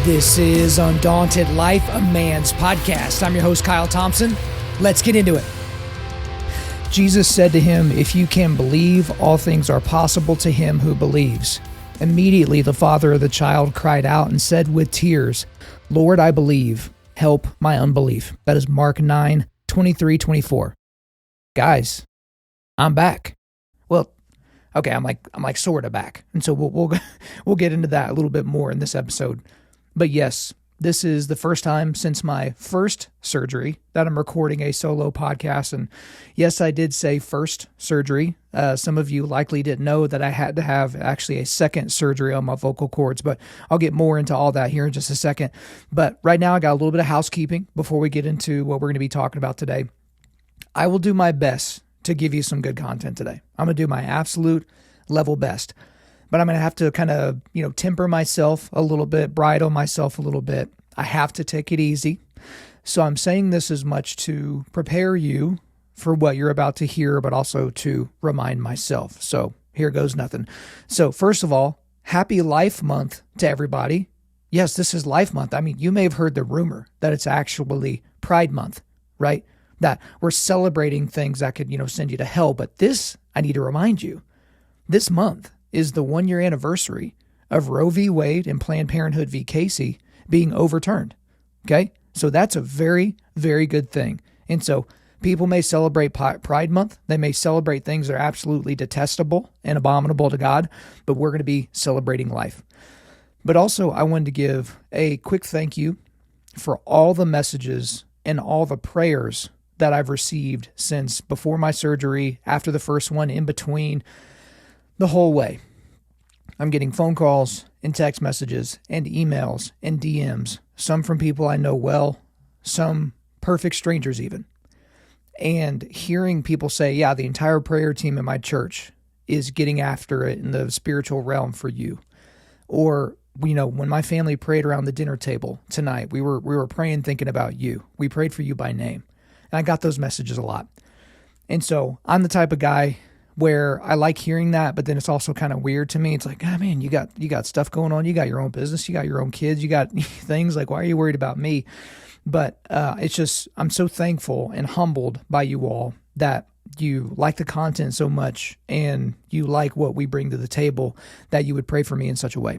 This is Undaunted.Life, a man's podcast. I'm your host, Kyle Thompson. Let's get into it. Jesus said to him, "If you can believe, all things are possible to him who believes." Immediately the father of the child cried out and said with tears, "Lord, I believe. Help my unbelief." That is Mark 9:23-24. Guys, I'm back. Well, okay, I'm like sort of back. And so we'll get into that a little bit more in this episode. But yes, this is the first time since my first surgery that I'm recording a solo podcast. And yes, I did say first surgery. Some of you likely didn't know that I had to have actually a second surgery on my vocal cords, but I'll get more into all that here in just a second. But right now I got a little bit of housekeeping before we get into what we're going to be talking about today. I will do my best to give you some good content today. I'm going to do my absolute level best. But I'm going to have to kind of, temper myself a little bit, bridle myself a little bit. I have to take it easy. So I'm saying this as much to prepare you for what you're about to hear, but also to remind myself. So here goes nothing. So first of all, happy Life Month to everybody. Yes, this is Life Month. I mean, you may have heard the rumor that it's actually Pride Month, right? That we're celebrating things that could, send you to hell. But this, I need to remind you, this month is the 1-year anniversary of Roe v. Wade and Planned Parenthood v. Casey being overturned. Okay? So that's a very, very good thing. And so people may celebrate Pride Month. They may celebrate things that are absolutely detestable and abominable to God, but we're going to be celebrating life. But also, I wanted to give a quick thank you for all the messages and all the prayers that I've received since before my surgery, after the first one, in between, the whole way. I'm getting phone calls and text messages and emails and DMs, some from people I know well, some perfect strangers even. And hearing people say, yeah, the entire prayer team in my church is getting after it in the spiritual realm for you. Or, when my family prayed around the dinner table tonight, we were praying thinking about you. We prayed for you by name. And I got those messages a lot. And so I'm the type of guy where I like hearing that, but then it's also kind of weird to me. It's like, man, you got stuff going on. You got your own business. You got your own kids. You got things. Like, why are you worried about me? But it's just, I'm so thankful and humbled by you all that you like the content so much and you like what we bring to the table, that you would pray for me in such a way.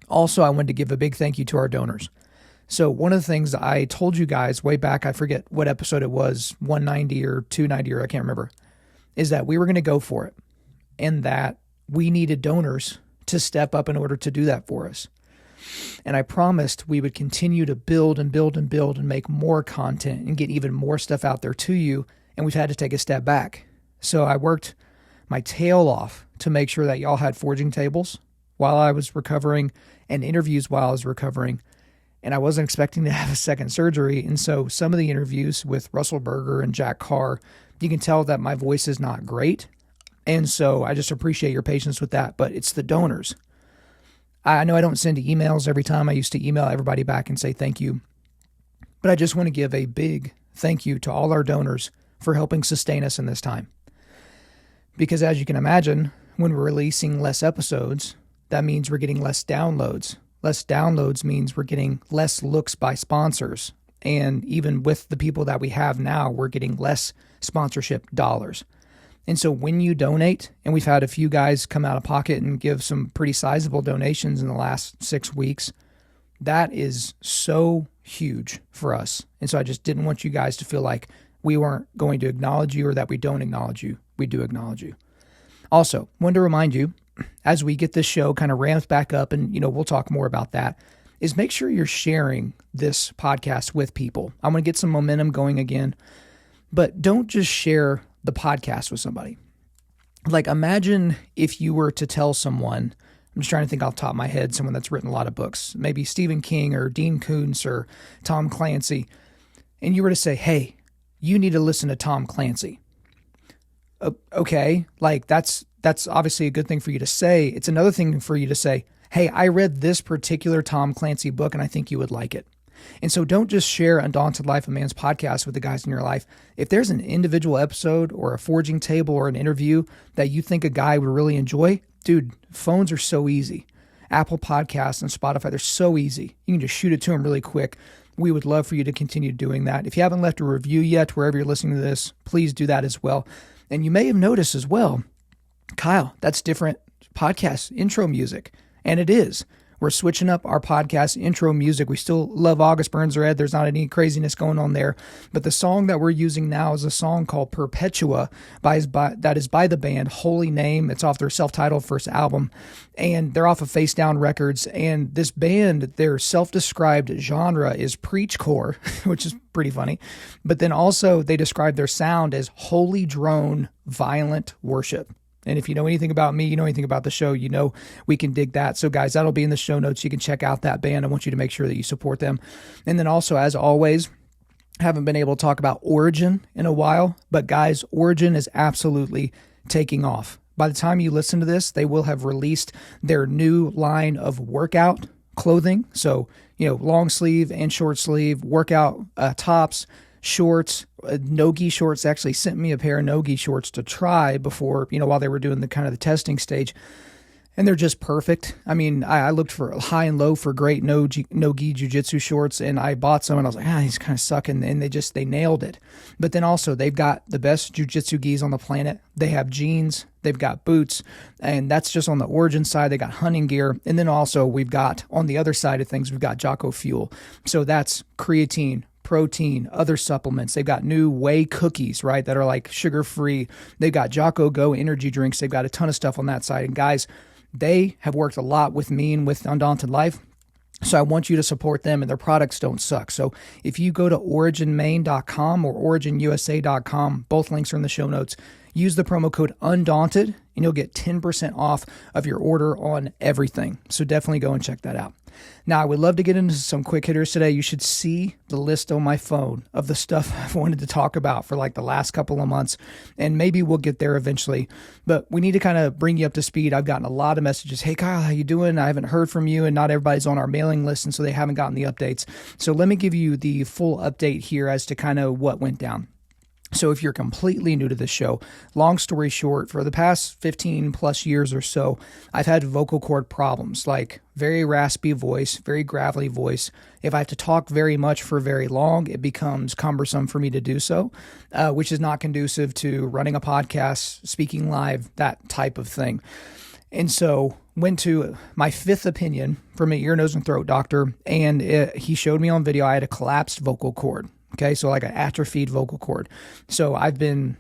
Also, I wanted to give a big thank you to our donors. So one of the things that I told you guys way back, I forget what episode it was, 190 or 290, or I can't remember, is that we were going to go for it and that we needed donors to step up in order to do that for us. And I promised we would continue to build and build and build and make more content and get even more stuff out there to you. And we've had to take a step back. So I worked my tail off to make sure that y'all had forging tables while I was recovering and interviews while I was recovering. And I wasn't expecting to have a second surgery. And so some of the interviews with Russell Berger and Jack Carr, you can tell that my voice is not great. And so I just appreciate your patience with that. But it's the donors. I know I don't send emails every time. I used to email everybody back and say thank you. But I just want to give a big thank you to all our donors for helping sustain us in this time. Because as you can imagine, when we're releasing less episodes, that means we're getting less downloads. Less downloads means we're getting less looks by sponsors. And even with the people that we have now, we're getting less sponsorship dollars. And so when you donate, and we've had a few guys come out of pocket and give some pretty sizable donations in the last 6 weeks, that is so huge for us. And so I just didn't want you guys to feel like we weren't going to acknowledge you or that we don't acknowledge you. We do acknowledge you. Also, wanted to remind you, as we get this show kind of ramped back up, and we'll talk more about that, is make sure you're sharing this podcast with people. I'm going to get some momentum going again, but don't just share the podcast with somebody. Like, imagine if you were to tell someone, I'm just trying to think off the top of my head, someone that's written a lot of books, maybe Stephen King or Dean Koontz or Tom Clancy, and you were to say, hey, you need to listen to Tom Clancy. Okay, like that's obviously a good thing for you to say. It's another thing for you to say, hey, I read this particular Tom Clancy book and I think you would like it. And so don't just share Undaunted.Life, a man's podcast with the guys in your life. If there's an individual episode or a forging table or an interview that you think a guy would really enjoy, dude, phones are so easy. Apple Podcasts and Spotify. They're so easy. You can just shoot it to them really quick. We would love for you to continue doing that. If you haven't left a review yet, wherever you're listening to this, please do that as well. And you may have noticed as well, Kyle, that's different podcast intro music. And it is. We're switching up our podcast intro music. We still love August Burns Red. There's not any craziness going on there. But the song that we're using now is a song called Perpetua that is by the band Holy Name. It's off their self-titled first album. And they're off of Face Down Records. And this band, their self-described genre is preachcore, which is pretty funny. But then also they describe their sound as holy drone violent worship. And if you know anything about me, you know anything about the show, you know we can dig that. So guys, that'll be in the show notes. You can check out that band. I want you to make sure that you support them. And then also, as always, haven't been able to talk about Origin in a while, but guys, Origin is absolutely taking off. By the time you listen to this, they will have released their new line of workout clothing. So, long sleeve and short sleeve workout tops, shorts, no-gi shorts. They actually sent me a pair of no-gi shorts to try before, while they were doing the kind of the testing stage. And they're just perfect. I mean, I looked for high and low for great no-gi jiu-jitsu shorts, and I bought some, and I was like, these kind of suck, and they nailed it. But then also, they've got the best jiu-jitsu gis on the planet. They have jeans, they've got boots, and that's just on the Origin side. They got hunting gear, and then also we've got, on the other side of things, we've got Jocko Fuel. So that's creatine, protein, other supplements. They've got new whey cookies, right, that are like sugar-free. They've got Jocko Go energy drinks. They've got a ton of stuff on that side. And guys, they have worked a lot with me and with Undaunted.Life. So I want you to support them, and their products don't suck. So if you go to originmaine.com or originusa.com, both links are in the show notes, use the promo code Undaunted, and you'll get 10% off of your order on everything. So definitely go and check that out. Now, I would love to get into some quick hitters today. You should see the list on my phone of the stuff I've wanted to talk about for like the last couple of months, and maybe we'll get there eventually. But we need to kind of bring you up to speed. I've gotten a lot of messages. Hey, Kyle, how you doing? I haven't heard from you, and not everybody's on our mailing list, and so they haven't gotten the updates. So let me give you the full update here as to kind of what went down. So if you're completely new to this show, long story short, for the past 15 plus years or so, I've had vocal cord problems, like very raspy voice, very gravelly voice. If I have to talk very much for very long, it becomes cumbersome for me to do so, which is not conducive to running a podcast, speaking live, that type of thing. And so went to my fifth opinion from an ear, nose, and throat doctor, and he showed me on video I had a collapsed vocal cord. Okay, so like an atrophied vocal cord. So I've been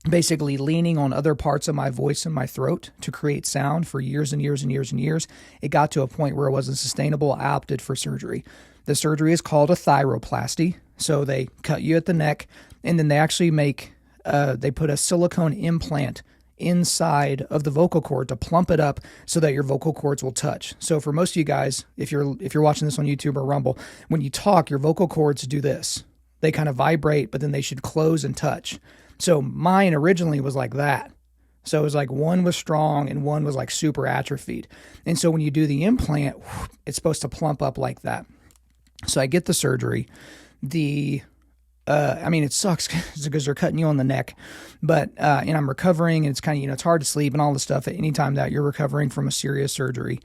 basically leaning on other parts of my voice and my throat to create sound for years and years and years and years. It got to a point where it wasn't sustainable. I opted for surgery. The surgery is called a thyroplasty. So they cut you at the neck, and then they actually they put a silicone implant inside of the vocal cord to plump it up so that your vocal cords will touch. So for most of you guys, if you're watching this on YouTube or Rumble, when you talk, your vocal cords do this. They kind of vibrate, but then they should close and touch. So mine originally was like that. So it was like one was strong and one was like super atrophied. And so when you do the implant, it's supposed to plump up like that. So I get the surgery. It sucks because they're cutting you on the neck, but, and I'm recovering, and it's kind of, it's hard to sleep and all the stuff at any time that you're recovering from a serious surgery.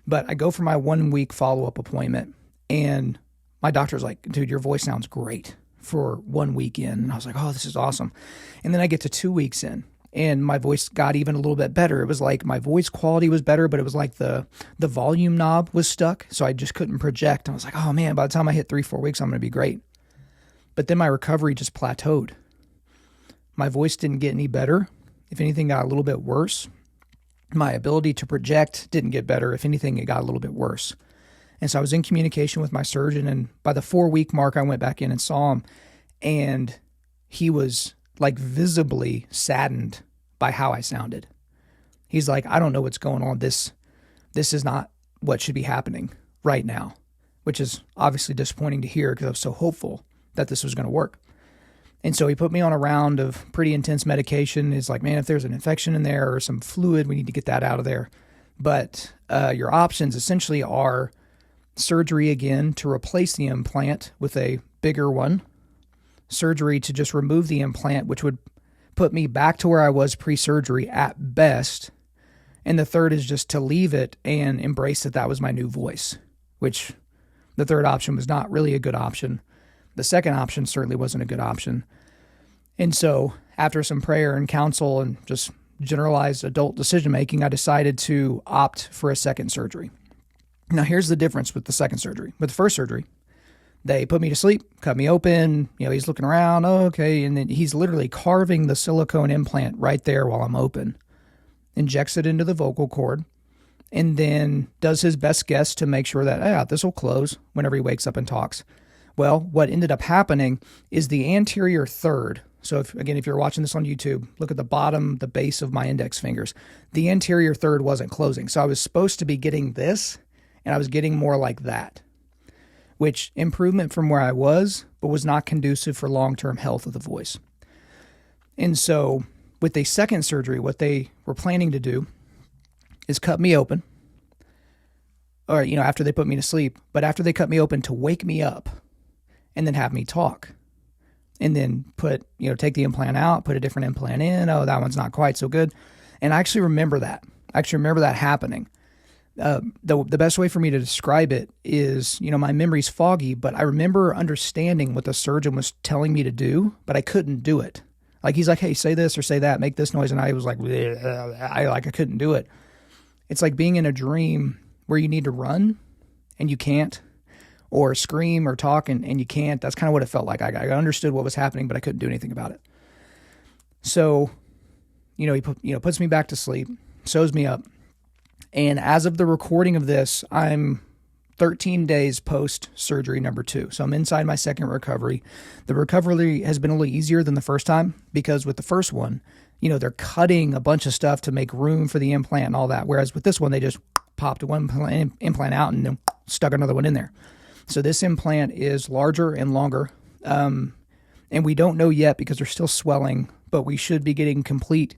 But I go for my 1 week follow-up appointment, and my doctor's like, dude, your voice sounds great for 1 week in. And I was like, oh, this is awesome. And then I get to 2 weeks in, and my voice got even a little bit better. It was like my voice quality was better, but it was like the volume knob was stuck, so I just couldn't project. I was like, oh man, by the time I hit 3-4 weeks, I'm going to be great. But then my recovery just plateaued. My voice didn't get any better. If anything, got a little bit worse. My ability to project didn't get better. If anything, it got a little bit worse. And so I was in communication with my surgeon, and by the 4-week mark, I went back in and saw him, and he was like visibly saddened by how I sounded. He's like, I don't know what's going on. This is not what should be happening right now, which is obviously disappointing to hear because I was so hopeful that this was going to work. And so he put me on a round of pretty intense medication. He's like, man, if there's an infection in there or some fluid, we need to get that out of there. But your options essentially are surgery again to replace the implant with a bigger one, surgery to just remove the implant, which would put me back to where I was pre-surgery at best, And the third is just to leave it and embrace that that was my new voice, which the third option was not really a good option. The second option certainly wasn't a good option. And so after some prayer and counsel and just generalized adult decision-making, I decided to opt for a second surgery. Now, here's the difference with the second surgery. With the first surgery, they put me to sleep, cut me open. He's looking around. Oh, okay. And then he's literally carving the silicone implant right there while I'm open, injects it into the vocal cord, and then does his best guess to make sure that, this will close whenever he wakes up and talks. Well, what ended up happening is the anterior third. So if you're watching this on YouTube, look at the bottom, the base of my index fingers. The anterior third wasn't closing. So I was supposed to be getting this, and I was getting more like that, which improvement from where I was, but was not conducive for long-term health of the voice. And so with the second surgery, what they were planning to do is cut me open, or, after they put me to sleep, but after they cut me open to wake me up and then have me talk. And then take the implant out, put a different implant in. Oh, that one's not quite so good. And I actually remember that. Happening. The best way for me to describe it is, my memory's foggy, but I remember understanding what the surgeon was telling me to do, but I couldn't do it. Like, he's like, hey, say this or say that, make this noise. And I was like, I couldn't do it. It's like being in a dream where you need to run and you can't, or scream or talk and you can't. That's kind of what it felt like. I understood what was happening, but I couldn't do anything about it. So, he puts me back to sleep, sews me up. And as of the recording of this, I'm 13 days post-surgery number 2. So I'm inside my second recovery. The recovery has been a little easier than the first time because with the first one, they're cutting a bunch of stuff to make room for the implant and all that. Whereas with this one, they just popped one implant out and then stuck another one in there. So this implant is larger and longer. And we don't know yet because they're still swelling, but we should be getting complete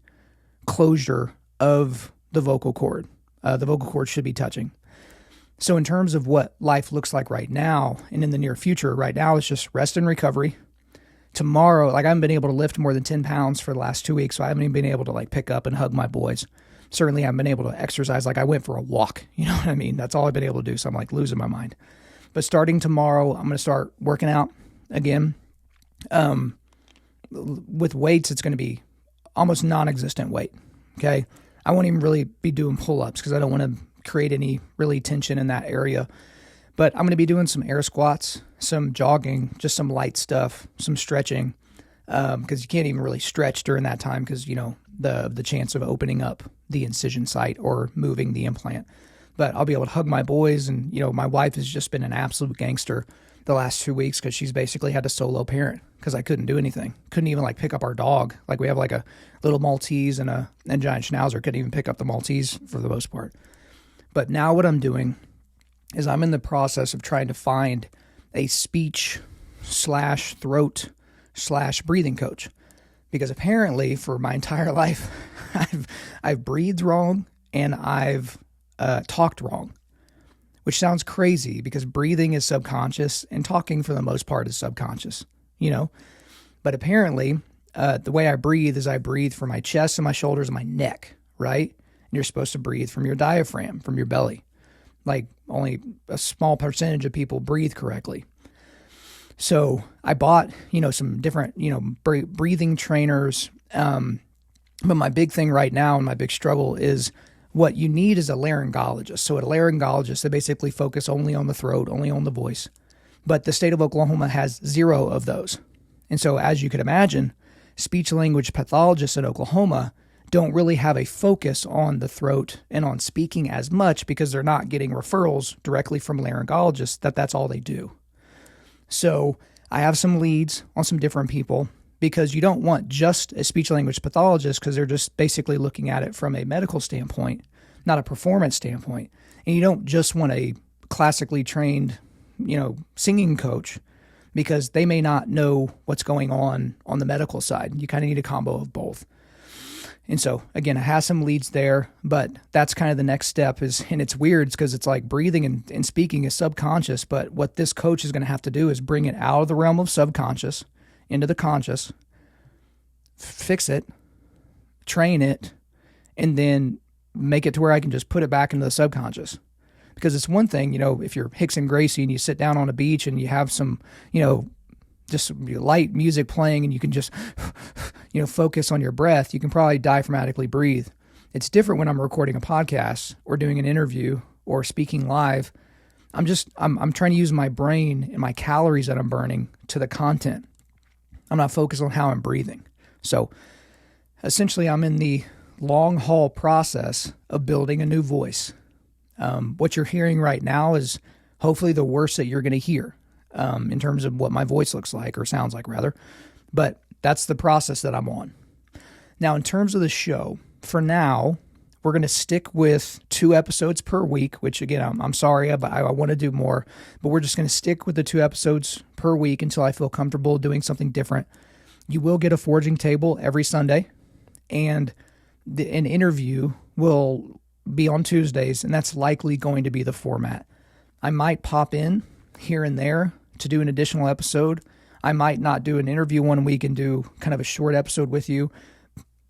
closure of the vocal cord. The vocal cord should be touching. So in terms of what life looks like right now and in the near future, right now it's just rest and recovery. Tomorrow, I haven't been able to lift more than 10 pounds for the last 2 weeks, so I haven't even been able to pick up and hug my boys. Certainly I haven't been able to exercise. I went for a walk, you know what I mean? That's all I've been able to do, so I'm losing my mind. But starting tomorrow, I'm going to start working out again. With weights, it's going to be almost non-existent weight, okay? I won't even really be doing pull-ups because I don't want to create any really tension in that area. But I'm going to be doing some air squats, some jogging, just some light stuff, some stretching, because you can't even really stretch during that time because, the chance of opening up the incision site or moving the implant. But I'll be able to hug my boys, and, my wife has just been an absolute gangster the last 2 weeks because she's basically had to solo parent because I couldn't do anything. Couldn't even pick up our dog. We have a little Maltese and a giant Schnauzer. Couldn't even pick up the Maltese for the most part. But now what I'm doing is I'm in the process of trying to find a speech/throat/breathing coach, because apparently for my entire life I've breathed wrong and I've talked wrong, which sounds crazy because breathing is subconscious and talking for the most part is subconscious, But apparently the way I breathe is I breathe from my chest and my shoulders and my neck, right? And you're supposed to breathe from your diaphragm, from your belly. Only a small percentage of people breathe correctly. So I bought, some different, breathing trainers. But my big thing right now and my big struggle is what you need is a laryngologist. So at a laryngologist, they basically focus only on the throat, only on the voice. But the state of Oklahoma has 0 of those. And so as you could imagine, speech language pathologists in Oklahoma don't really have a focus on the throat and on speaking as much because they're not getting referrals directly from laryngologists. That's all they do. So I have some leads on some different people because you don't want just a speech language pathologist because they're just basically looking at it from a medical standpoint, not a performance standpoint. And you don't just want a classically trained, singing coach because they may not know what's going on the medical side. You kind of need a combo of both. And so, again, I have some leads there, but that's kind of the next step and it's weird because it's breathing and speaking is subconscious, but what this coach is going to have to do is bring it out of the realm of subconscious into the conscious, fix it, train it, and then make it to where I can just put it back into the subconscious. Because it's one thing, if you're Hicks and Gracie and you sit down on a beach and you have some, just light music playing and you can just, focus on your breath, you can probably diaphragmatically breathe. It's different when I'm recording a podcast or doing an interview or speaking live. I'm trying to use my brain and my calories that I'm burning to the content. I'm not focused on how I'm breathing. So essentially I'm in the long haul process of building a new voice. What you're hearing right now is hopefully the worst that you're going to hear in terms of what my voice looks like or sounds like rather. But that's the process that I'm on. Now, in terms of the show, for now, we're going to stick with 2 episodes per week, which again, I'm sorry, but I want to do more, but we're just going to stick with the 2 episodes per week until I feel comfortable doing something different. You will get a forging table every Sunday, and an interview will be on Tuesdays, and that's likely going to be the format. I might pop in here and there to do an additional episode. I might not do an interview one week and do kind of a short episode with you.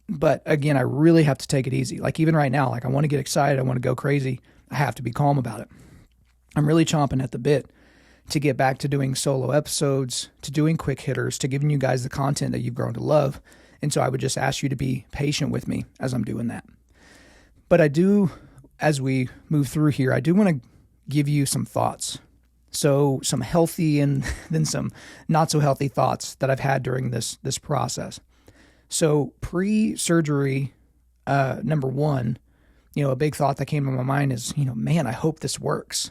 But again, I really have to take it easy. Like even right now, I want to get excited. I want to go crazy. I have to be calm about it. I'm really chomping at the bit to get back to doing solo episodes, to doing quick hitters, to giving you guys the content that you've grown to love. And so I would just ask you to be patient with me as I'm doing that. But I do, as we move through here, I do want to give you some thoughts. So some healthy and then some not so healthy thoughts that I've had during this process. So pre-surgery, number one, a big thought that came to my mind is, man, I hope this works.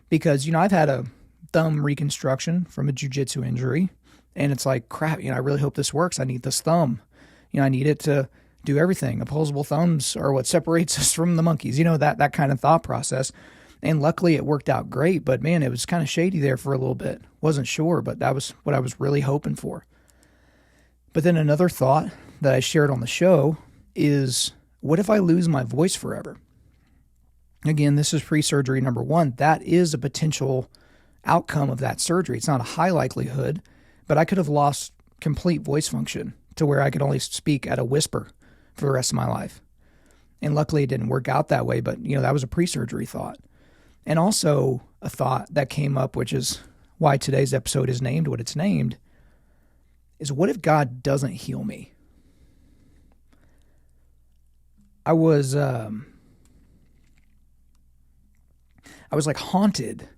Because, I've had a thumb reconstruction from a jiu-jitsu injury, and it's like, crap, I really hope this works. I need this thumb. I need it to do everything. Opposable thumbs are what separates us from the monkeys, that kind of thought process. And luckily it worked out great, but man, it was kind of shady there for a little bit. Wasn't sure, but that was what I was really hoping for. But then another thought that I shared on the show is, what if I lose my voice forever? Again, this is pre-surgery number one. That is a potential outcome of that surgery. It's not a high likelihood, but I could have lost complete voice function to where I could only speak at a whisper for the rest of my life. And luckily it didn't work out that way, but that was a pre-surgery thought. And also a thought that came up, which is why today's episode is named what it's named, is what if God doesn't heal me? I was like haunted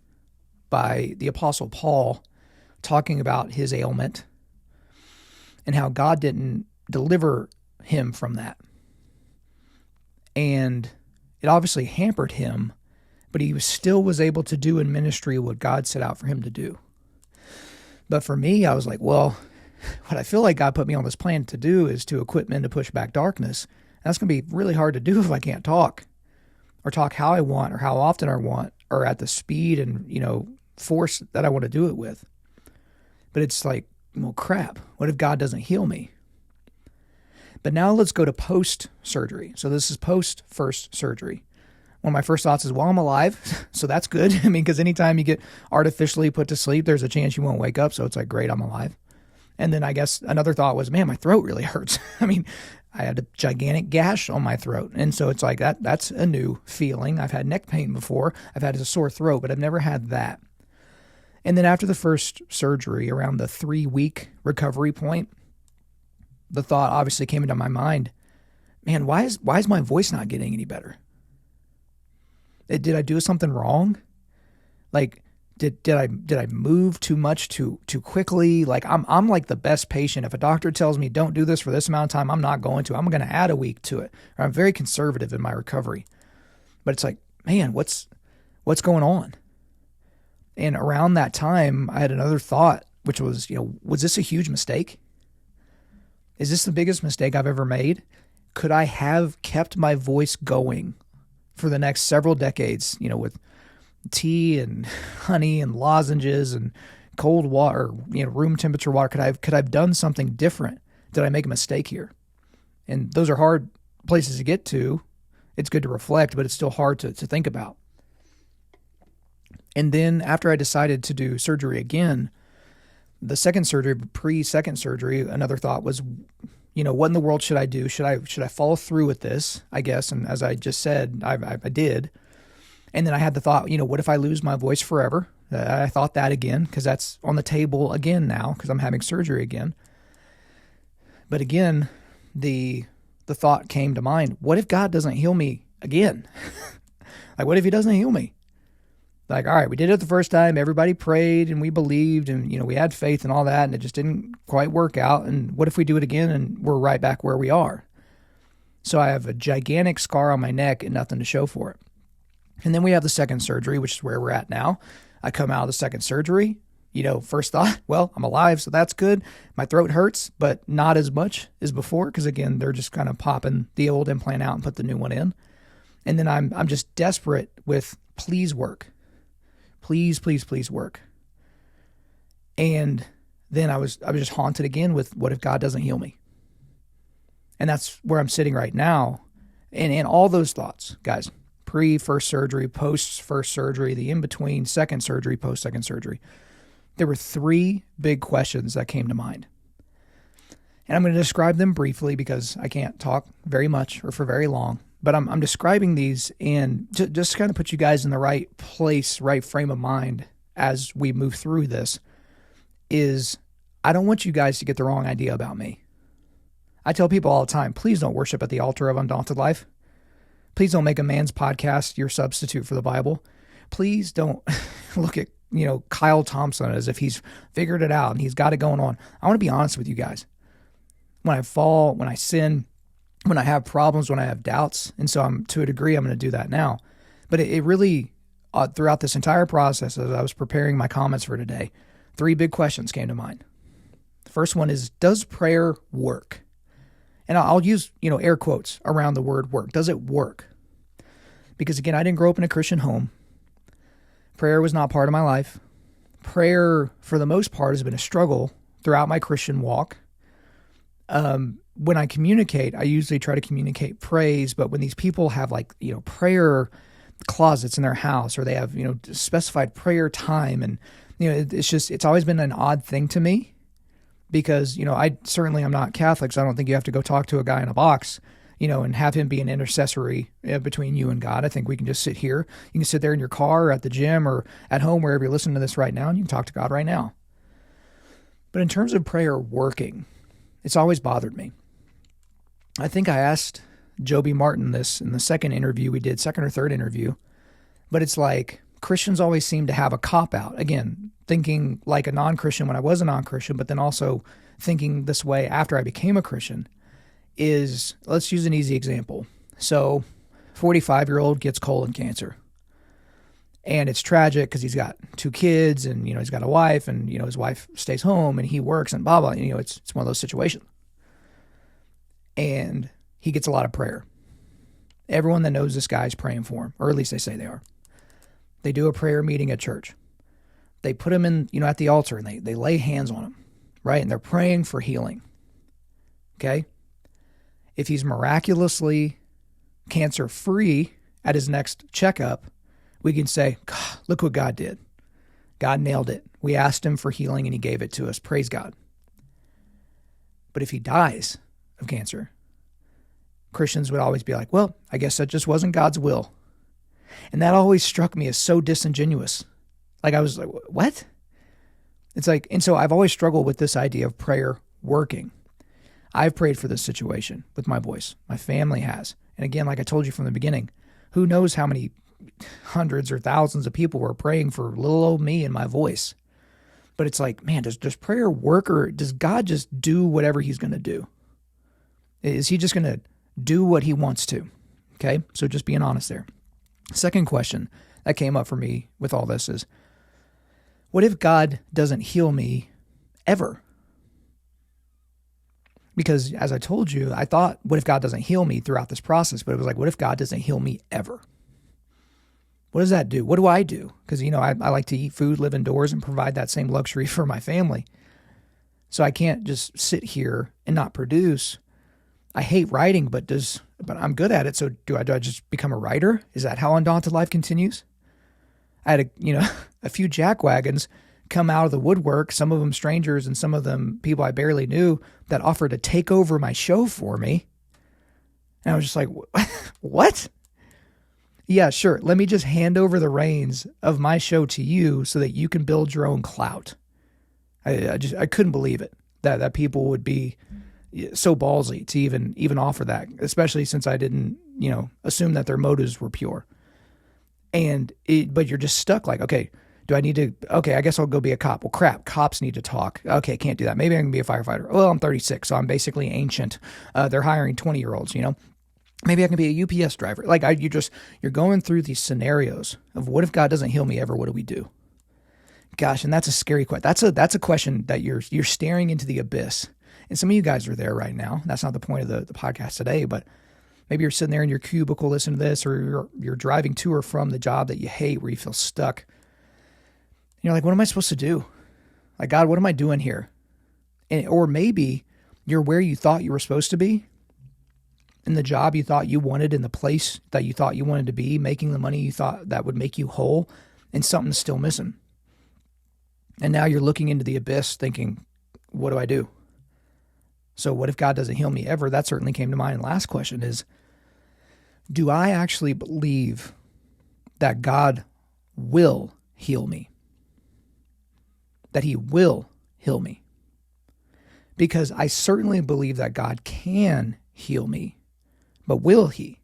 by the Apostle Paul talking about his ailment and how God didn't deliver him from that. And it obviously hampered him, but he still was able to do in ministry what God set out for him to do. But for me, I was like, well, what I feel like God put me on this plan to do is to equip men to push back darkness. And that's going to be really hard to do if I can't talk or talk how I want or how often I want or at the speed and, force that I want to do it with. But it's like, well, crap, what if God doesn't heal me? But now let's go to post-surgery. So this is post-first surgery. One of my first thoughts is, well, I'm alive, so that's good. Because anytime you get artificially put to sleep, there's a chance you won't wake up. So it's like, great, I'm alive. And then I guess another thought was, man, my throat really hurts. I had a gigantic gash on my throat. And so it's like, that's a new feeling. I've had neck pain before. I've had a sore throat, but I've never had that. And then after the first surgery, around the 3-week recovery point, the thought obviously came into my mind, man, why is my voice not getting any better? Did I do something wrong? Like, did I move too much too quickly? Like I'm like the best patient. If a doctor tells me don't do this for this amount of time, I'm not going to. I'm going to add a week to it. Or I'm very conservative in my recovery. But it's like, man, what's going on? And around that time, I had another thought, which was, was this a huge mistake? Is this the biggest mistake I've ever made? Could I have kept my voice going for the next several decades, with tea and honey and lozenges and cold water, room temperature water? Could I have done something different? Did I make a mistake here? And those are hard places to get to. It's good to reflect, but it's still hard to think about. And then after I decided to do surgery again, the second surgery, pre-second surgery, another thought was, what in the world should I do? Should I follow through with this, I guess? And as I just said, I did. And then I had the thought, what if I lose my voice forever? I thought that again, because that's on the table again now, because I'm having surgery again. But again, the thought came to mind, what if God doesn't heal me again? Like, what if he doesn't heal me? Like, all right, we did it the first time. Everybody prayed and we believed and, we had faith and all that, and it just didn't quite work out. And what if we do it again and we're right back where we are? So I have a gigantic scar on my neck and nothing to show for it. And then we have the second surgery, which is where we're at now. I come out of the second surgery, first thought, well, I'm alive, so that's good. My throat hurts, but not as much as before, because again, they're just kind of popping the old implant out and put the new one in. And then I'm just desperate with, please work. Please, please, please work. And then I was just haunted again with, what if God doesn't heal me? And that's where I'm sitting right now. And all those thoughts, guys, pre-first surgery, post-first surgery, the in-between, second surgery, post-second surgery, there were 3 big questions that came to mind. And I'm going to describe them briefly because I can't talk very much or for very long. But I'm describing these and just kind of put you guys in the right place, right frame of mind as we move through this, is I don't want you guys to get the wrong idea about me. I tell people all the time, please don't worship at the altar of Undaunted Life. Please don't make a man's podcast your substitute for the Bible. Please don't look at, Kyle Thompson as if he's figured it out and he's got it going on. I want to be honest with you guys. When I fall, when I sin, when I have problems, when I have doubts, and so to a degree, I'm going to do that now. But it really, throughout this entire process, as I was preparing my comments for today, 3 big questions came to mind. The first one is, does prayer work? And I'll use, air quotes around the word work. Does it work? Because again, I didn't grow up in a Christian home. Prayer was not part of my life. Prayer, for the most part, has been a struggle throughout my Christian walk. When I communicate, I usually try to communicate praise, but when these people have prayer closets in their house, or they have, specified prayer time, and, it's always been an odd thing to me because, I'm not Catholic, so I don't think you have to go talk to a guy in a box, and have him be an intercessory between you and God. I think we can just sit here. You can sit there in your car or at the gym or at home, wherever you're listening to this right now, and you can talk to God right now. But in terms of prayer working, it's always bothered me. I think I asked Joby Martin this in the second interview we did, second or third interview, but it's like Christians always seem to have a cop-out. Again, thinking like a non-Christian when I was a non-Christian, but then also thinking this way after I became a Christian is, let's use an easy example. So 45-year-old gets colon cancer. And it's tragic because he's got 2 kids and, he's got a wife and, his wife stays home and he works and blah, blah. It's one of those situations. And he gets a lot of prayer. Everyone that knows this guy is praying for him, or at least they say they are. They do a prayer meeting at church. They put him in, at the altar and they lay hands on him, right? And they're praying for healing. Okay? If he's miraculously cancer-free at his next checkup, we can say, God, look what God did. God nailed it. We asked him for healing and he gave it to us. Praise God. But if he dies of cancer, Christians would always be like, well, I guess that just wasn't God's will. And that always struck me as so disingenuous. Like I was like, what? It's like, and so I've always struggled with this idea of prayer working. I've prayed for this situation with my voice. My family has. And again, like I told you from the beginning, who knows how many hundreds or thousands of people were praying for little old me and my voice. But it's like, man, does prayer work, or does God just do whatever he's going to do? Is he just going to do what he wants to? Okay, so just being honest there. Second question that came up for me with all this is, what if God doesn't heal me ever? Because as I told you, I thought, what if God doesn't heal me throughout this process? But it was like, what if God doesn't heal me ever? What does that do? What do I do? Because, I like to eat food, live indoors, and provide that same luxury for my family. So I can't just sit here and not produce. I hate writing, but I'm good at it. So do I just become a writer? Is that how Undaunted Life continues? I had a few jackwagons come out of the woodwork, some of them strangers and some of them people I barely knew, that offered to take over my show for me. And I was just like, what? Yeah, sure. Let me just hand over the reins of my show to you so that you can build your own clout. I couldn't believe it that people would be so ballsy to even offer that, especially since I didn't, assume that their motives were pure. But you're just stuck like, okay, I guess I'll go be a cop. Well, crap, cops need to talk. Okay, can't do that. Maybe I can be a firefighter. Well, I'm 36, so I'm basically ancient. They're hiring 20-year-olds, Maybe I can be a UPS driver. Like you're going through these scenarios of what if God doesn't heal me ever? What do we do? Gosh, and that's a scary question. That's a question that you're staring into the abyss. And some of you guys are there right now. That's not the point of the podcast today, but maybe you're sitting there in your cubicle listening to this, or you're driving to or from the job that you hate where you feel stuck. And you're like, what am I supposed to do? Like, God, what am I doing here? Or maybe you're where you thought you were supposed to be, in the job you thought you wanted, in the place that you thought you wanted to be, making the money you thought that would make you whole, and something's still missing. And now you're looking into the abyss thinking, what do I do? So what if God doesn't heal me ever? That certainly came to mind. And last question is, do I actually believe that God will heal me? That he will heal me? Because I certainly believe that God can heal me. But will he?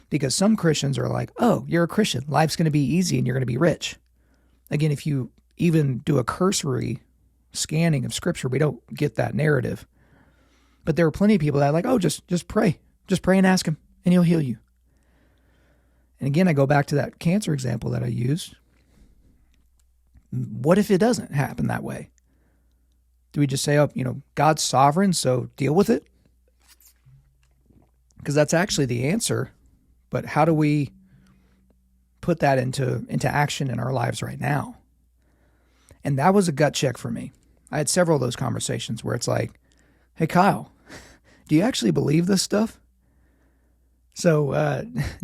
Because some Christians are like, oh, you're a Christian. Life's going to be easy and you're going to be rich. Again, if you even do a cursory scanning of Scripture, we don't get that narrative. But there are plenty of people that are like, oh, just pray. Just pray and ask him, and he'll heal you. And again, I go back to that cancer example that I used. What if it doesn't happen that way? Do we just say, oh, God's sovereign, so deal with it? Because that's actually the answer. But how do we put that into action in our lives right now? And that was a gut check for me. I had several of those conversations where it's like, hey, Kyle, do you actually believe this stuff? So,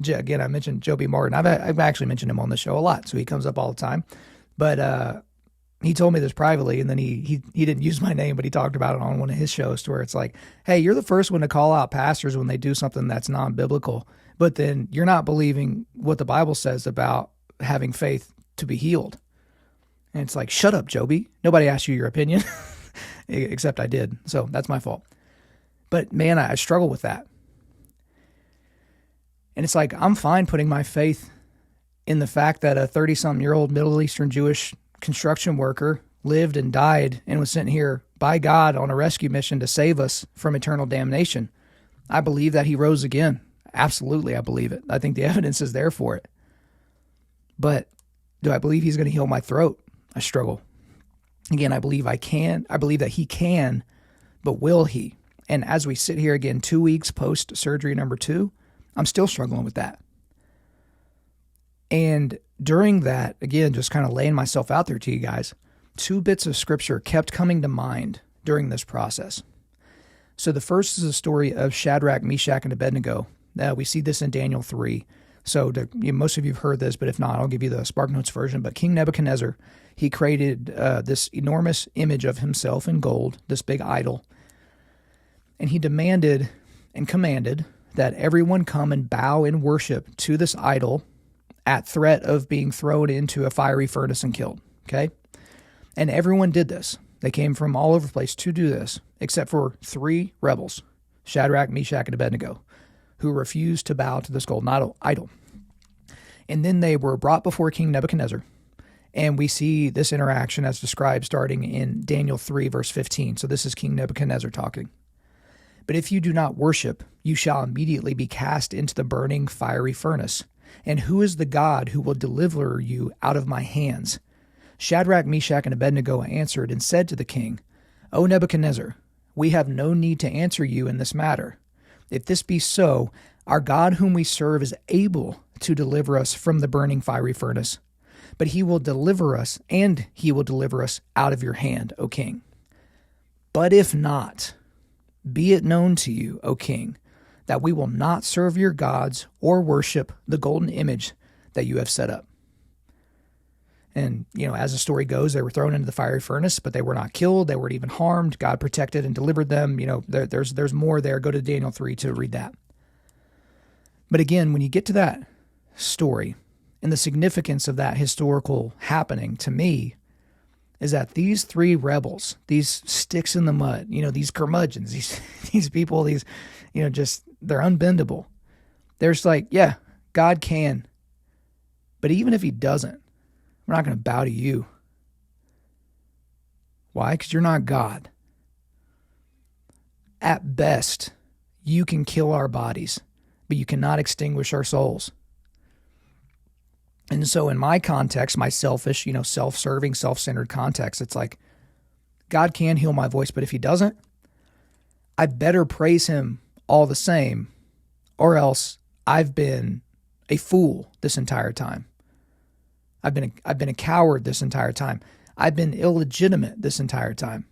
again, I mentioned Joe B. Martin. I've actually mentioned him on the show a lot, so he comes up all the time. But he told me this privately, and then he didn't use my name, but he talked about it on one of his shows, to where it's like, hey, you're the first one to call out pastors when they do something that's non-biblical, but then you're not believing what the Bible says about having faith to be healed. And it's like, shut up, Joby. Nobody asked you your opinion, except I did. So that's my fault. But man, I struggle with that. And it's like, I'm fine putting my faith in the fact that a 30-something-year-old Middle Eastern Jewish construction worker lived and died and was sent here by God on a rescue mission to save us from eternal damnation. I believe that he rose again. Absolutely, I believe it. I think the evidence is there for it. But do I believe he's going to heal my throat? I struggle. Again, I believe I can. I believe that he can, but will he? And as we sit here again, 2 weeks post-surgery number 2, I'm still struggling with that. And during that, again, just kind of laying myself out there to you guys, 2 bits of scripture kept coming to mind during this process. So the first is the story of Shadrach, Meshach, and Abednego. We see this in Daniel 3. So most of you have heard this, but if not, I'll give you the SparkNotes version. But King Nebuchadnezzar, he created this enormous image of himself in gold, this big idol. And he demanded and commanded that everyone come and bow in worship to this idol at threat of being thrown into a fiery furnace and killed. Okay? And everyone did this. They came from all over the place to do this, except for 3 rebels, Shadrach, Meshach, and Abednego, who refused to bow to this golden idol. And then they were brought before King Nebuchadnezzar. And we see this interaction as described starting in Daniel 3, verse 15. So this is King Nebuchadnezzar talking. But if you do not worship, you shall immediately be cast into the burning fiery furnace. And who is the God who will deliver you out of my hands? Shadrach, Meshach, and Abednego answered and said to the king, O Nebuchadnezzar, we have no need to answer you in this matter. If this be so, our God whom we serve is able to deliver us from the burning fiery furnace. But he will deliver us, and he will deliver us out of your hand, O king. But if not, be it known to you, O king, that we will not serve your gods or worship the golden image that you have set up. And, as the story goes, they were thrown into the fiery furnace, but they were not killed. They weren't even harmed. God protected and delivered them. There's more there. Go to Daniel 3 to read that. But again, when you get to that story and the significance of that historical happening, to me, is that these three rebels, these sticks in the mud, these curmudgeons, these people, they're unbendable. There's yeah, God can. But even if he doesn't, we're not going to bow to you. Why? Because you're not God. At best, you can kill our bodies, but you cannot extinguish our souls. And so in my context, my selfish, self-serving, self-centered context, it's God can heal my voice, but if he doesn't, I better praise him all the same, or else I've been a fool this entire time. I've been a coward this entire time. I've been illegitimate this entire time.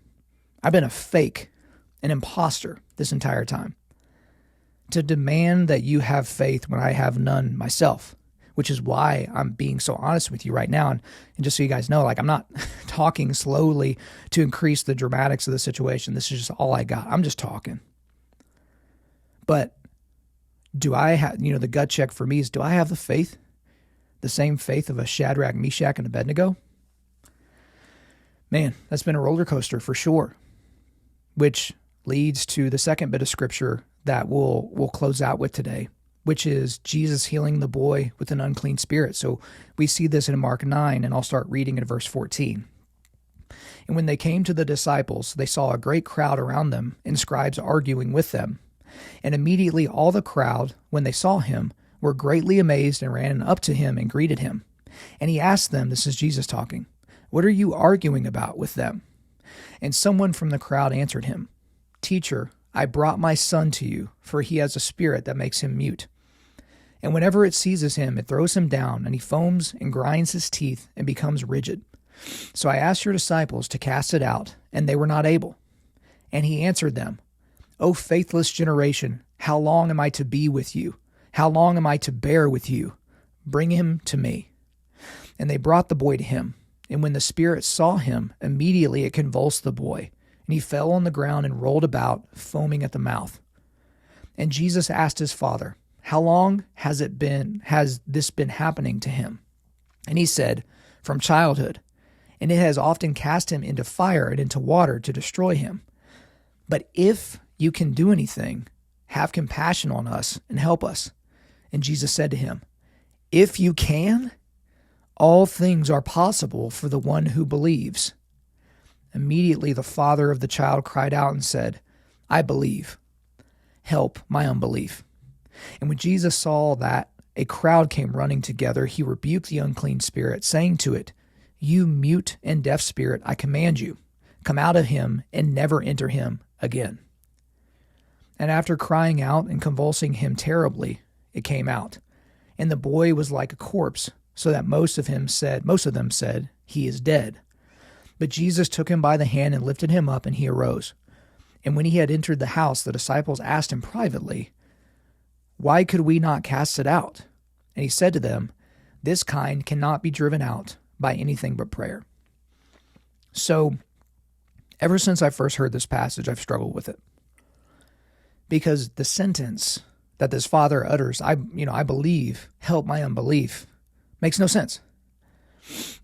I've been a fake, an imposter this entire time. To demand that you have faith when I have none myself, which is why I'm being so honest with you right now. And just so you guys know, I'm not talking slowly to increase the dramatics of the situation. This is just all I got. I'm just talking. But do I have, the gut check for me is, do I have the faith? The same faith of a Shadrach, Meshach, and Abednego? Man, that's been a roller coaster for sure. Which leads to the second bit of scripture that we'll close out with today, which is Jesus healing the boy with an unclean spirit. So we see this in Mark 9, and I'll start reading at verse 14. And when they came to the disciples, they saw a great crowd around them, and scribes arguing with them. And immediately all the crowd, when they saw him, were greatly amazed and ran up to him and greeted him. And he asked them, this is Jesus talking, "What are you arguing about with them?" And someone from the crowd answered him, "Teacher, I brought my son to you, for he has a spirit that makes him mute. And whenever it seizes him, it throws him down, and he foams and grinds his teeth and becomes rigid. So I asked your disciples to cast it out, and they were not able." And he answered them, "O faithless generation, how long am I to be with you? How long am I to bear with you? Bring him to me." And they brought the boy to him. And when the spirit saw him, immediately it convulsed the boy, and he fell on the ground and rolled about, foaming at the mouth. And Jesus asked his father, "How long has this been happening to him?" And he said, "From childhood, and it has often cast him into fire and into water to destroy him. But if you can do anything, have compassion on us and help us." And Jesus said to him, "If you can, all things are possible for the one who believes." Immediately the father of the child cried out and said, "I believe. Help my unbelief." And when Jesus saw that a crowd came running together, he rebuked the unclean spirit, saying to it, "You mute and deaf spirit, I command you, come out of him and never enter him again." And after crying out and convulsing him terribly, it came out. And the boy was like a corpse, so that most of them said, "He is dead." But Jesus took him by the hand and lifted him up, and he arose. And when he had entered the house, the disciples asked him privately, "Why could we not cast it out?" And he said to them, "This kind cannot be driven out by anything but prayer." So, ever since I first heard this passage, I've struggled with it. Because the sentence that this father utters, I believe, help my unbelief, makes no sense.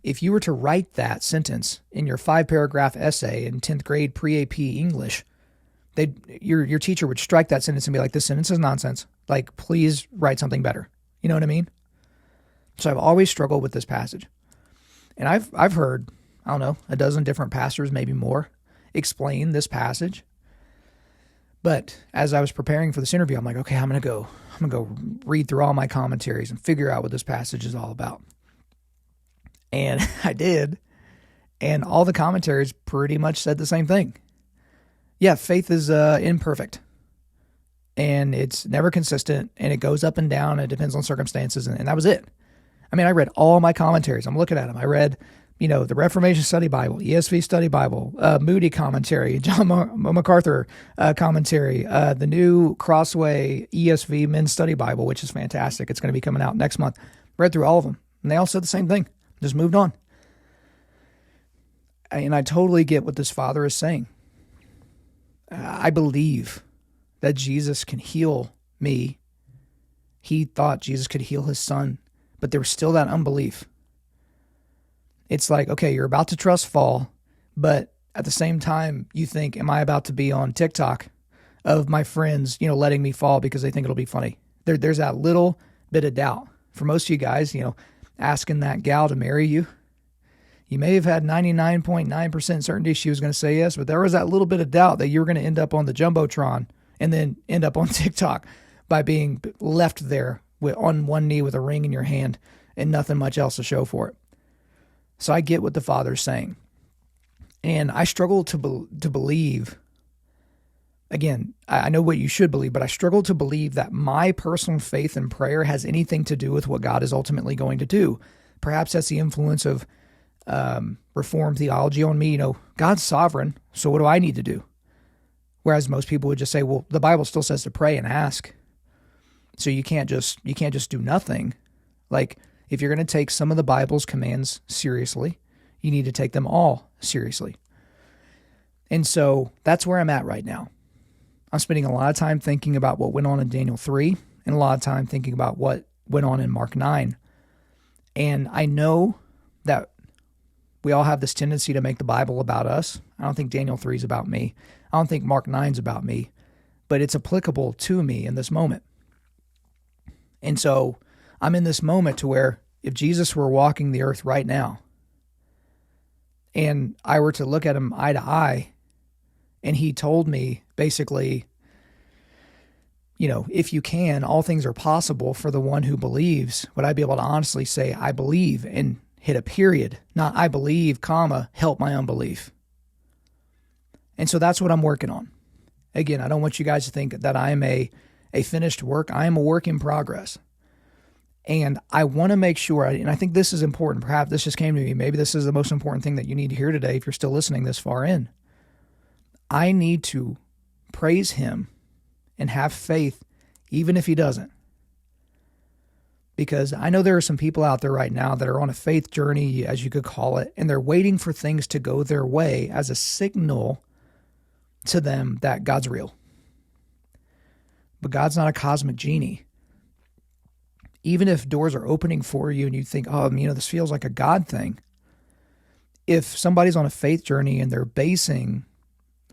If you were to write that sentence in your 5-paragraph essay in 10th grade pre-AP English, your teacher would strike that sentence and be like, "This sentence is nonsense. Please write something better." You know what I mean? So I've always struggled with this passage. And I've heard, I don't know, a dozen different pastors, maybe more, explain this passage. But as I was preparing for this interview, I'm like, okay, I'm going to go read through all my commentaries and figure out what this passage is all about. And I did. And all the commentaries pretty much said the same thing. Yeah, faith is imperfect. And it's never consistent. And it goes up and down. It depends on circumstances. And that was it. I mean, I read all my commentaries. I'm looking at them. I read, the Reformation Study Bible, ESV Study Bible, Moody commentary, John MacArthur commentary, the new Crossway ESV Men's Study Bible, which is fantastic. It's going to be coming out next month. Read through all of them. And they all said the same thing. Just moved on. And I totally get what this father is saying. I believe that Jesus can heal me. He thought Jesus could heal his son, but there was still that unbelief. It's like, okay, you're about to trust fall, but at the same time, you think, am I about to be on TikTok of my friends, letting me fall because they think it'll be funny? There's that little bit of doubt. For most of you guys, asking that gal to marry you, you may have had 99.9% certainty she was going to say yes, but there was that little bit of doubt that you were going to end up on the Jumbotron and then end up on TikTok by being left there on one knee with a ring in your hand and nothing much else to show for it. So I get what the father's saying. And I struggle to believe, again, I know what you should believe, but I struggle to believe that my personal faith and prayer has anything to do with what God is ultimately going to do. Perhaps that's the influence of Reformed theology on me. God's sovereign, so what do I need to do? Whereas most people would just say, well, the Bible still says to pray and ask. So you can't just do nothing. Like, if you're going to take some of the Bible's commands seriously, you need to take them all seriously. And so that's where I'm at right now. I'm spending a lot of time thinking about what went on in Daniel 3 and a lot of time thinking about what went on in Mark 9. And I know that we all have this tendency to make the Bible about us. I don't think Daniel 3 is about me. I don't think Mark 9 is about me, but it's applicable to me in this moment. And so I'm in this moment to where if Jesus were walking the earth right now and I were to look at him eye to eye and he told me basically, if you can, all things are possible for the one who believes, would I be able to honestly say, I believe, and hit a period, not I believe, comma, help my unbelief. And so that's what I'm working on. Again, I don't want you guys to think that I am a finished work. I am a work in progress. And I want to make sure, and I think this is important, perhaps this just came to me, maybe this is the most important thing that you need to hear today if you're still listening this far in. I need to praise him and have faith even if he doesn't. Because I know there are some people out there right now that are on a faith journey, as you could call it, and they're waiting for things to go their way as a signal to them that God's real. But God's not a cosmic genie. Even if doors are opening for you and you think, this feels like a God thing. If somebody's on a faith journey and they're basing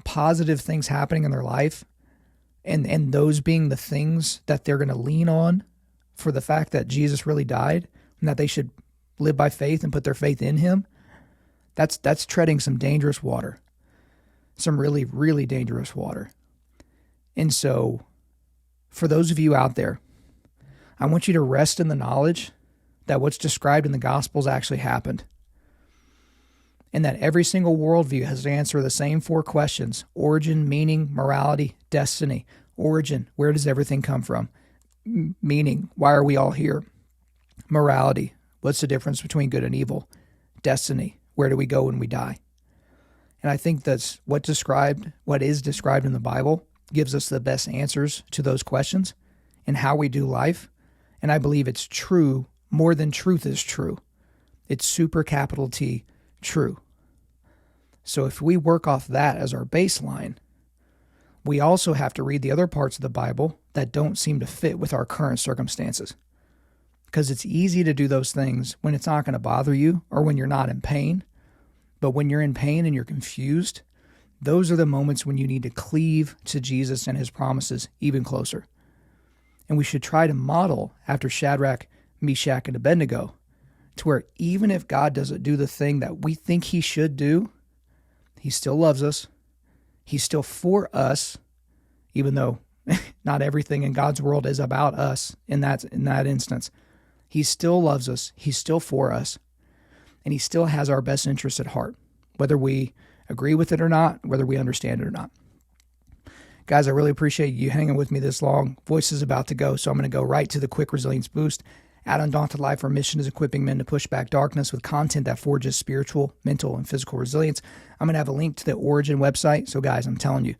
positive things happening in their life and those being the things that they're going to lean on for the fact that Jesus really died and that they should live by faith and put their faith in him, that's treading some dangerous water. Some really, really dangerous water. And so for those of you out there, I want you to rest in the knowledge that what's described in the Gospels actually happened. And that every single worldview has to answer the same 4 questions: origin, meaning, morality, destiny. Origin, where does everything come from? Meaning, why are we all here? Morality, what's the difference between good and evil? Destiny, where do we go when we die? And I think that's what is described in the Bible gives us the best answers to those questions and how we do life. And I believe it's true more than truth is true. It's super capital T, true. So if we work off that as our baseline, we also have to read the other parts of the Bible that don't seem to fit with our current circumstances. Because it's easy to do those things when it's not going to bother you or when you're not in pain. But when you're in pain and you're confused, those are the moments when you need to cleave to Jesus and his promises even closer. And we should try to model after Shadrach, Meshach, and Abednego, to where even if God doesn't do the thing that we think he should do, he still loves us. He's still for us, even though not everything in God's world is about us in that instance. He still loves us. He's still for us. And he still has our best interests at heart, whether we agree with it or not, whether we understand it or not. Guys, I really appreciate you hanging with me this long. Voice is about to go, so I'm going to go right to the quick resilience boost. At Undaunted.Life, our mission is equipping men to push back darkness with content that forges spiritual, mental, and physical resilience. I'm going to have a link to the Origin website. So guys, I'm telling you,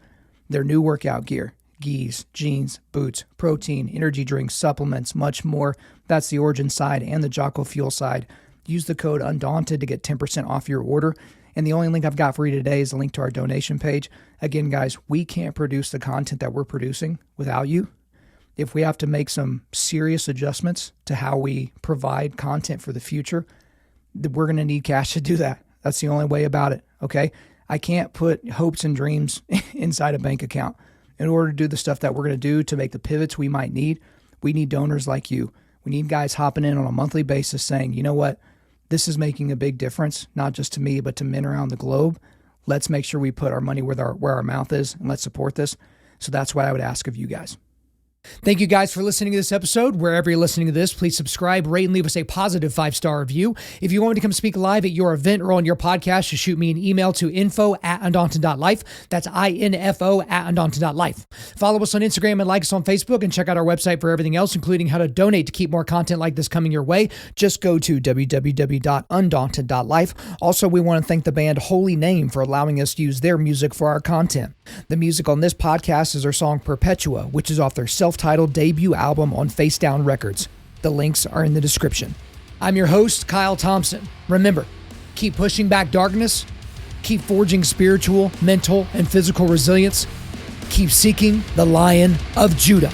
their new workout gear, gis, jeans, boots, protein, energy drinks, supplements, much more. That's the Origin side and the Jocko Fuel side. Use the code Undaunted to get 10% off your order. And the only link I've got for you today is a link to our donation page. Again, guys, we can't produce the content that we're producing without you. If we have to make some serious adjustments to how we provide content for the future, we're going to need cash to do that. That's the only way about it, okay? I can't put hopes and dreams inside a bank account. In order to do the stuff that we're going to do to make the pivots we might need, we need donors like you. We need guys hopping in on a monthly basis saying, you know what? This is making a big difference, not just to me, but to men around the globe. Let's make sure we put our money where our mouth is, and let's support this. So that's what I would ask of you guys. Thank you guys for listening to this episode. Wherever you're listening to this, please subscribe, rate, and leave us a positive 5-star review. If you want me to come speak live at your event or on your podcast, just shoot me an email to info@Undaunted.Life. That's info@Undaunted.Life. Follow us on Instagram and like us on Facebook, and check out our website for everything else, including how to donate to keep more content like this coming your way. Just go to www.Undaunted.Life. Also, we want to thank the band Holy Name for allowing us to use their music for our content. The music on this podcast is their song Perpetua, which is off their self-titled debut album on Face Down Records. The links are in the description. I'm your host, Kyle Thompson. Remember, keep pushing back darkness, keep forging spiritual, mental, and physical resilience, keep seeking the Lion of Judah.